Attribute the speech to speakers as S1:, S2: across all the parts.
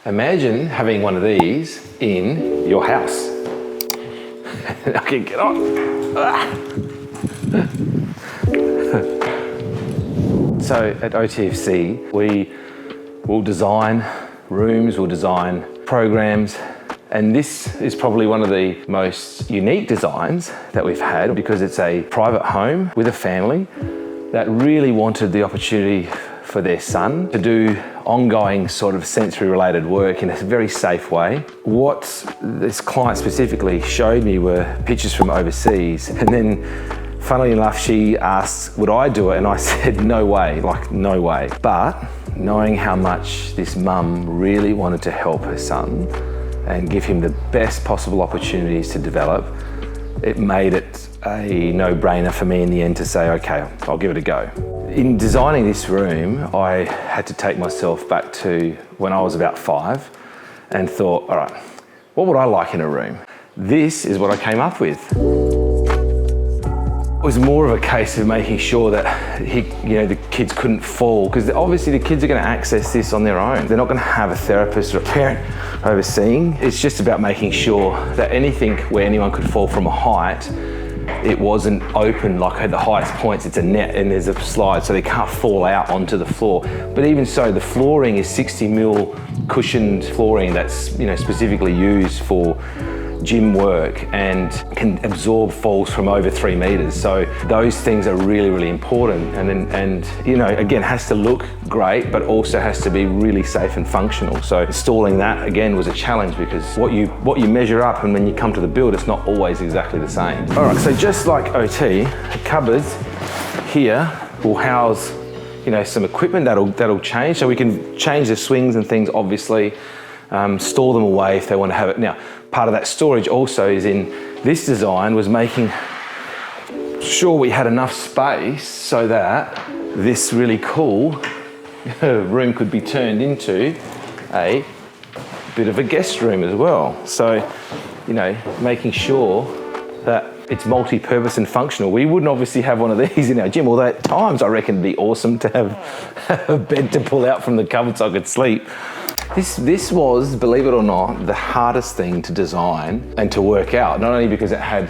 S1: Imagine having one of these in your house. I can get on. So at OTFC, we will design rooms, we'll design programs, and this is probably one of the most unique designs that we've had because it's a private home with a family that really wanted the opportunity for their son to do ongoing sort of sensory related work in a very safe way. What this client specifically showed me were pictures from overseas, and then funnily enough she asked would I do it, and I said no way, like no way. But knowing how much this mum really wanted to help her son and give him the best possible opportunities to develop, it made it a no-brainer for me in the end to say, okay, I'll give it a go. In designing this room, I had to take myself back to when I was about 5 and thought, all right, what would I like in a room? This is what I came up with. It was more of a case of making sure that the kids couldn't fall, because obviously the kids are going to access this on their own. They're not going to have a therapist or a parent overseeing. It's just about making sure that anything where anyone could fall from a height, it wasn't open, like at the highest points it's a net and there's a slide so they can't fall out onto the floor. But even so, the flooring is 60mm cushioned flooring that's specifically used for gym work and can absorb falls from over 3 meters. So those things are really, really important. And again, has to look great, but also has to be really safe and functional. So installing that again was a challenge, because what you measure up and when you come to the build, it's not always exactly the same. All right, so just like OT, the cupboards here will house some equipment that'll change. So we can change the swings and things, obviously. Store them away if they want to have it. Now, part of that storage also is in this design was making sure we had enough space so that this really cool room could be turned into a bit of a guest room as well. So, making sure that it's multi-purpose and functional. We wouldn't obviously have one of these in our gym, although at times I reckon it'd be awesome to have a bed to pull out from the cupboard so I could sleep. This was, believe it or not, the hardest thing to design and to work out, not only because it had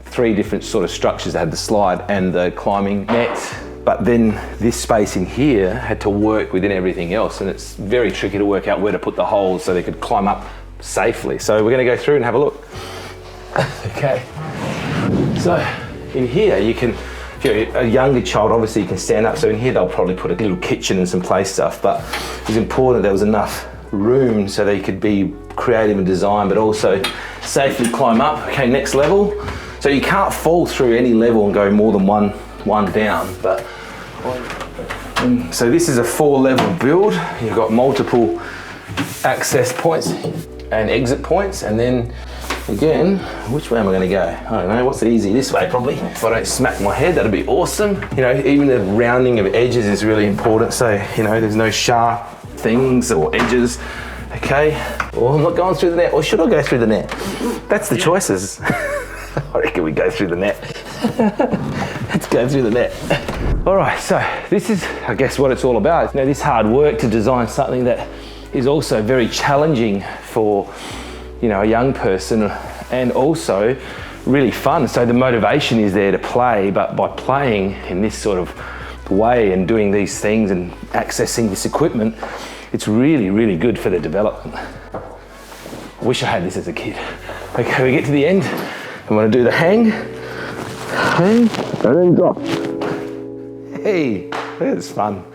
S1: 3 different sort of structures. It had the slide and the climbing net, but then this space in here had to work within everything else, and it's very tricky to work out where to put the holes so they could climb up safely. So we're going to go through and have a look. Okay, so in here you can, if you're a younger child, obviously you can stand up. So in here they'll probably put a little kitchen and some play stuff, but it was important there was enough room so they could be creative and design, but also safely climb up. Okay, next level. So you can't fall through any level and go more than one down. But so this is a 4-level build. You've got multiple access points and exit points, and then again, which way am I going to go? I don't know. What's easy? This way probably. If I don't smack my head, that'd be awesome. Even the rounding of edges is really important. So there's no sharp things or edges. Okay. Well, I'm not going through the net, or should I go through the net? That's the choices. I reckon we go through the net. Let's go through the net. All right. So this is, I guess, what it's all about. This hard work to design something that is also very challenging for a young person, and also really fun. So the motivation is there to play, but by playing in this sort of way and doing these things and accessing this equipment, it's really, really good for the development. I wish I had this as a kid. Okay, we get to the end. I'm gonna do the hang, and then drop. Hey, that's fun.